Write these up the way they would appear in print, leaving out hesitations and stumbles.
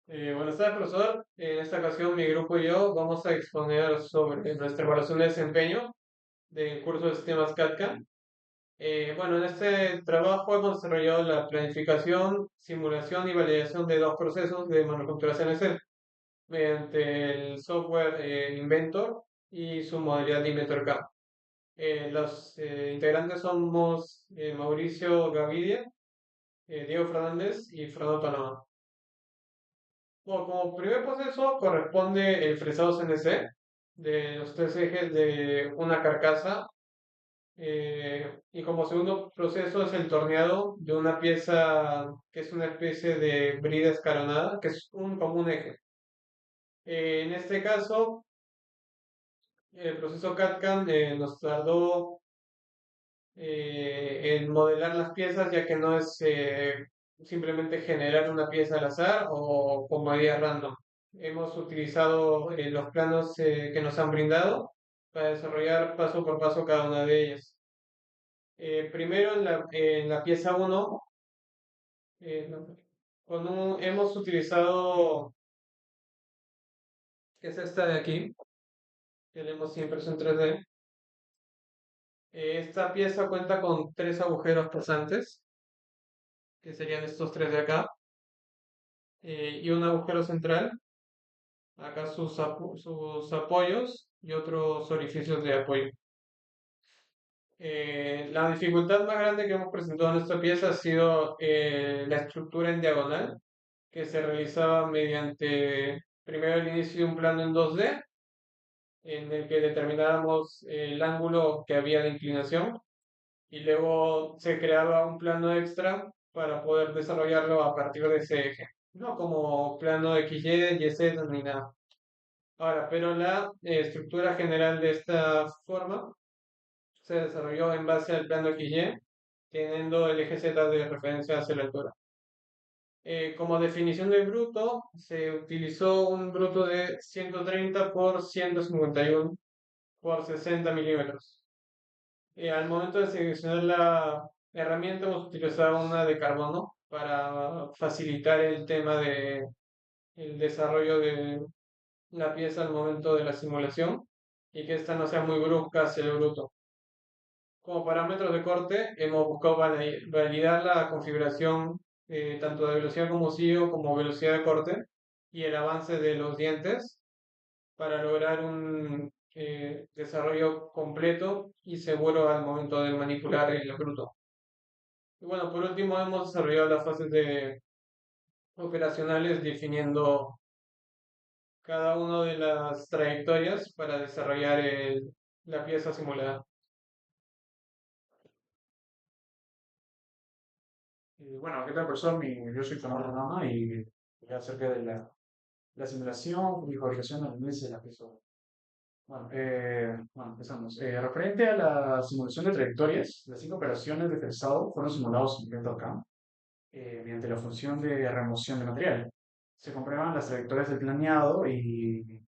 Buenas tardes, profesor. En esta ocasión, mi grupo y yo vamos a exponer sobre nuestra evaluación de desempeño del curso de sistemas CAD/CAM. Bueno, en este trabajo hemos desarrollado la planificación, simulación y validación de dos procesos de manufactura CNC mediante el software Inventor y su modalidad de Inventor CAM. Los integrantes somos Mauricio Gavidia, Diego Fernández y Fernando Panamá. Bueno, como primer proceso corresponde el fresado CNC de los tres ejes de una carcasa, y como segundo proceso es el torneado de una pieza que es una especie de brida escalonada, que es como un eje. En este caso, el proceso CAD/CAM nos tardó en modelar las piezas, ya que no es simplemente generar una pieza al azar o como idea random. Hemos utilizado los planos que nos han brindado para desarrollar paso por paso cada una de ellas. Primero en la pieza 1, no, hemos utilizado, que es esta de aquí, que tenemos siempre en 3D. Esta pieza cuenta con tres agujeros pasantes, que serían estos tres de acá, y un agujero central, acá sus apoyos y otros orificios de apoyo. La dificultad más grande que hemos presentado en esta pieza ha sido la estructura en diagonal, que se realizaba mediante primero el inicio de un plano en 2D, en el que determinábamos el ángulo que había de inclinación, y luego se creaba un plano extra para poder desarrollarlo a partir de ese eje, no como plano XY, YZ ni nada. Ahora, pero la estructura general de esta forma se desarrolló en base al plano XY, teniendo el eje Z de referencia hacia la altura. Como definición del bruto, se utilizó un bruto de 130 por 151 por 60 milímetros. Al momento de seleccionar la herramienta, hemos utilizado una de carbono para facilitar el tema de el desarrollo de la pieza al momento de la simulación y que ésta no sea muy brusca hacia el bruto. Como parámetros de corte, hemos buscado validar la configuración tanto de velocidad como sigo como velocidad de corte y el avance de los dientes para lograr un desarrollo completo y seguro al momento de manipular el bruto. Y bueno, por último hemos desarrollado las fases de operacionales definiendo cada una de las trayectorias para desarrollar la pieza simulada. Bueno, ¿qué tal, profesor? Yo soy Fernando Rama y voy acerca de la simulación y fabricación de la análisis de la pieza. Bueno, empezamos. Referente a la simulación de trayectorias, las cinco operaciones de fresado fueron simulados en AutoCAD mediante la función de remoción de material. Se comprueban las trayectorias del planeado y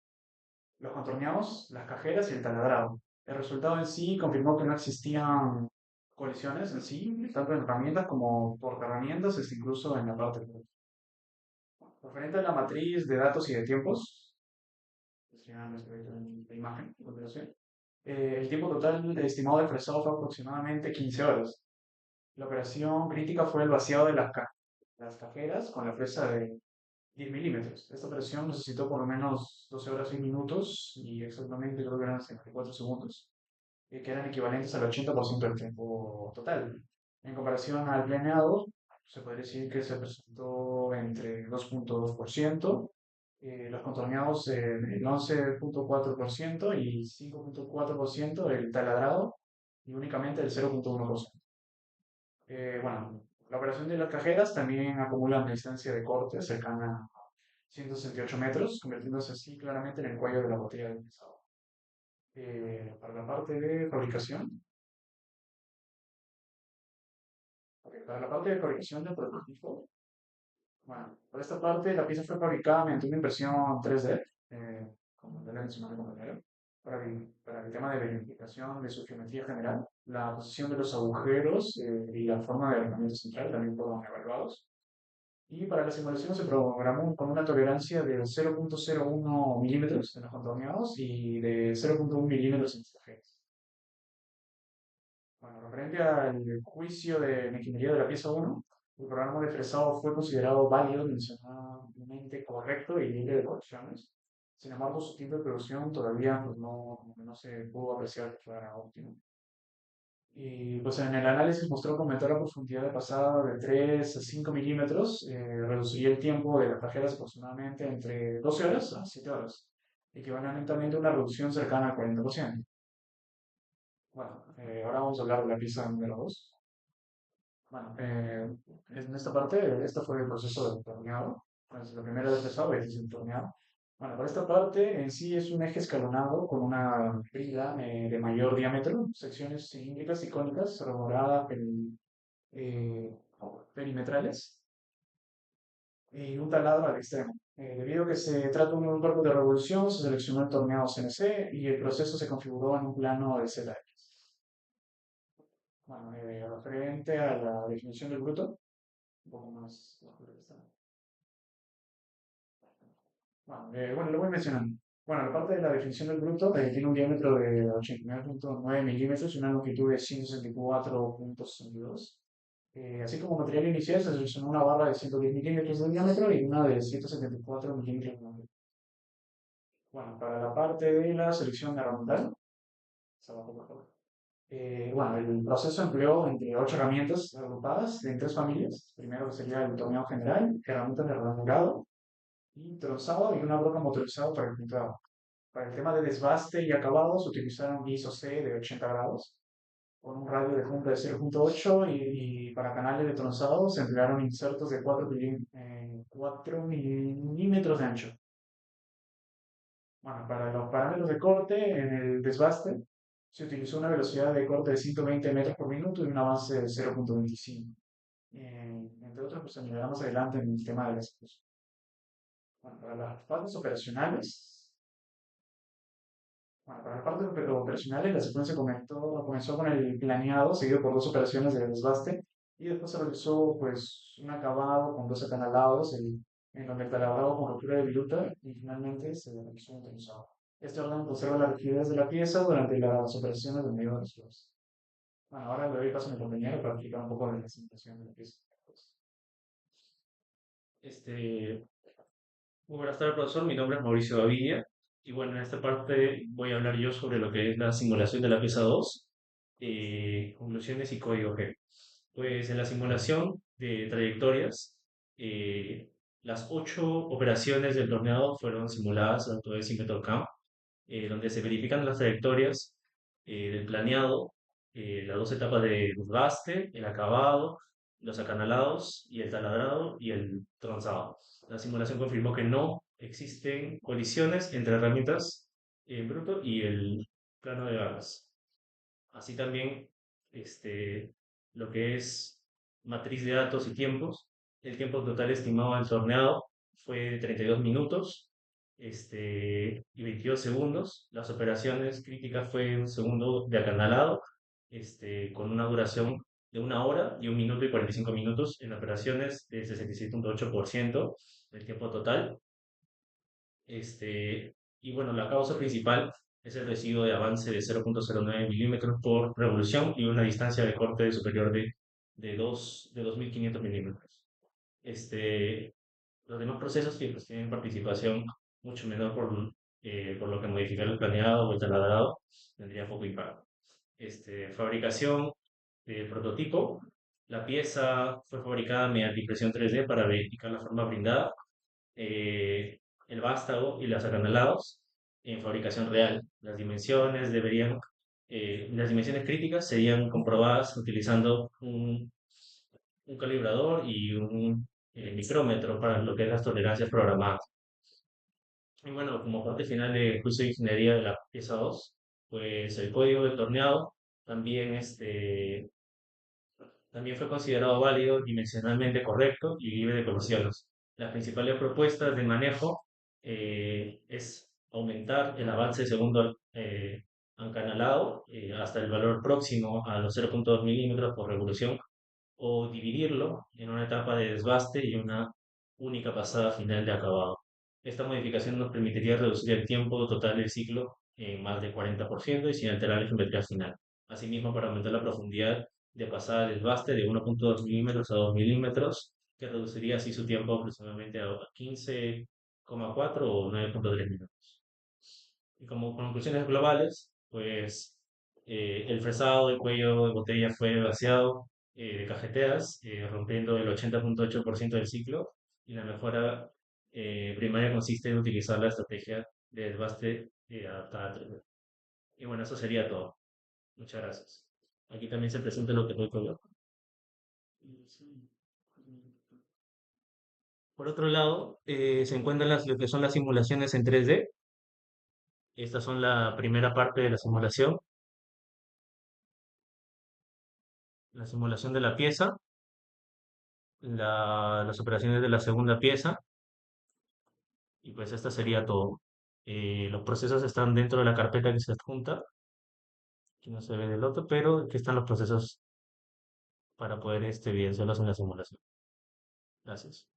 los contorneados, las cajeras y el taladrado. El resultado en sí confirmó que no existían colisiones en sí, tanto en herramientas como por herramientas, incluso en la parte referente a la matriz de datos y de tiempos, que sería la imagen a continuación. El tiempo total estimado del fresado fue aproximadamente 15 horas. La operación crítica fue el vaciado de las cajeras con la fresa de 10 milímetros. Esta operación necesitó por lo menos 12 horas y minutos y exactamente creo que eran 54 segundos, que eran equivalentes al 80% del tiempo total. En comparación al planeado, se podría decir que se presentó entre 2,2%, los contorneados el 11,4% y 5,4% el taladrado y únicamente el 0,1%. Bueno, la operación de las cajeras también acumula una distancia de corte cercana a 168 metros, convirtiéndose así claramente en el cuello de la botella del pesado. Para la parte de fabricación, ok, para la parte de fabricación del prototipo, bueno, por esta parte la pieza fue fabricada mediante una impresión 3D, como ya le mencioné mi compañero, para el tema de verificación de su geometría general. La posición de los agujeros y la forma del herramienta central también fueron evaluados. Y para la simulación se programó con una tolerancia de 0,01 milímetros en los contorneados y de 0,1 milímetros en los trajeres. Bueno, referente al juicio de la ingeniería de la pieza uno, el programa de fresado fue considerado válido, dimensionalmente correcto y libre de correcciones. Sin embargo, su tiempo de producción todavía pues, no, como que no se pudo apreciar que fuera óptimo. Y pues en el análisis mostró que aumentar la profundidad de pasada de 3 a 5 milímetros reduciría el tiempo de las tarjetas aproximadamente entre 12 horas a 7 horas, equivalentemente a una reducción cercana al 40%. Bueno, ahora vamos a hablar de la pieza número 2. Bueno, en esta parte, este fue el proceso de torneado. Pues la primera vez pesado y este es el torneado. Bueno, para esta parte en sí es un eje escalonado con una brida de mayor diámetro, secciones cilíndricas y cónicas, redobradas eh, perimetrales y un taladro al extremo. Debido a que se trata de un cuerpo de revolución, se seleccionó el torneado CNC y el proceso se configuró en un plano de ZX. Bueno, referente a la definición del bruto, un poco más bajo lo que está. Bueno, lo voy mencionando. Bueno, la parte de la definición del bruto tiene un diámetro de 89,9 milímetros y una longitud de 164,62. Así como material inicial se seleccionó una barra de 110 milímetros de diámetro y una de 174 milímetros de longitud. Bueno, para la parte de la selección herramiental, se abajo por favor. Bueno, el proceso empleó entre 8 herramientas agrupadas en 3 familias. Primero que sería el torneado general, herramientas de ranurado y trozado y una broca motorizada para el pintado. Para el tema de desbaste y acabados utilizaron ISO C de 80 grados con un radio de junta de 0,8 y para canales de tronzado se emplearon insertos de 4 milímetros de ancho. Bueno, para los parámetros de corte en el desbaste se utilizó una velocidad de corte de 120 metros por minuto y un avance de 0,25. Entre otros, pues se más adelante en el tema de la ejecución. Bueno, para las fases operacionales, bueno, para las partes operacionales, la secuencia comenzó con el planeado, seguido por 2 operaciones de desbaste, y después se realizó pues, un acabado con 2 acanalados, en donde el taladro con rotura de viruta, y finalmente se realizó un tensado. Este orden conserva la rigidez de la pieza durante las operaciones del medio de los flores. Bueno, ahora le doy paso a mi compañero para explicar un poco de la simulación de la pieza. Este, Muy buenas tardes, profesor. Mi nombre es Mauricio Gaviria. Y bueno, en esta parte voy a hablar yo sobre lo que es la simulación de la pieza 2, conclusiones y código G. Pues en la simulación de trayectorias, eh, las 8 operaciones del torneado fueron simuladas a través de Inventor donde se verifican las trayectorias del planeado, las 2 etapas de desbaste, el acabado, los acanalados y el taladrado y el tronzado. La simulación confirmó que no existen colisiones entre herramientas en bruto y el plano de garras. Así también, este, lo que es matriz de datos y tiempos, el tiempo total estimado del torneado fue de 32 minutos y 22 segundos. Las operaciones críticas fue un segundo de acanalado, con una duración de 1 hora y 1 minuto y 45 minutos en operaciones de 67,8% del tiempo total. Y bueno, la causa principal es el residuo de avance de 0,09 milímetros por revolución y una distancia de corte superior de 2500 milímetros. Este, los demás procesos que pues, tienen participación mucho menor por lo que modificar el planeado o el taladrado tendría poco impacto. Fabricación del prototipo. La pieza fue fabricada mediante impresión 3D para verificar la forma brindada, el vástago y los acanalados en fabricación real. Las dimensiones críticas serían comprobadas utilizando un calibrador y un micrómetro para lo que es las tolerancias programadas. Y bueno, como parte final del curso de ingeniería de la pieza 2, pues el código del torneado también, también fue considerado válido, dimensionalmente correcto y libre de colisiones. Las principales propuestas de manejo es aumentar el avance de segundo acanalado hasta el valor próximo a los 0,2 milímetros por revolución o dividirlo en una etapa de desbaste y una única pasada final de acabado. Esta modificación nos permitiría reducir el tiempo total del ciclo en más de 40% y sin alterar la geometría final. Asimismo, para aumentar la profundidad de pasada del desbaste de 1,2 milímetros a 2 milímetros, que reduciría así su tiempo aproximadamente a 15,4 o 9,3 minutos. Y como conclusiones globales, pues el fresado del cuello de botella fue vaciado de cajeteas, rompiendo el 80,8% del ciclo, y la mejora primaria consiste en utilizar la estrategia de desbaste adaptada a 3D. Y bueno, eso sería todo. Muchas gracias. Aquí también se presenta lo que fue el color. Por otro lado, se encuentran lo que son las simulaciones en 3D. Estas son la primera parte de la simulación de la pieza, las operaciones de la segunda pieza, y pues esta sería todo. Los procesos están dentro de la carpeta que se adjunta, que no se ve del otro, pero aquí están los procesos para poder evidenciarlos en la simulación. Gracias.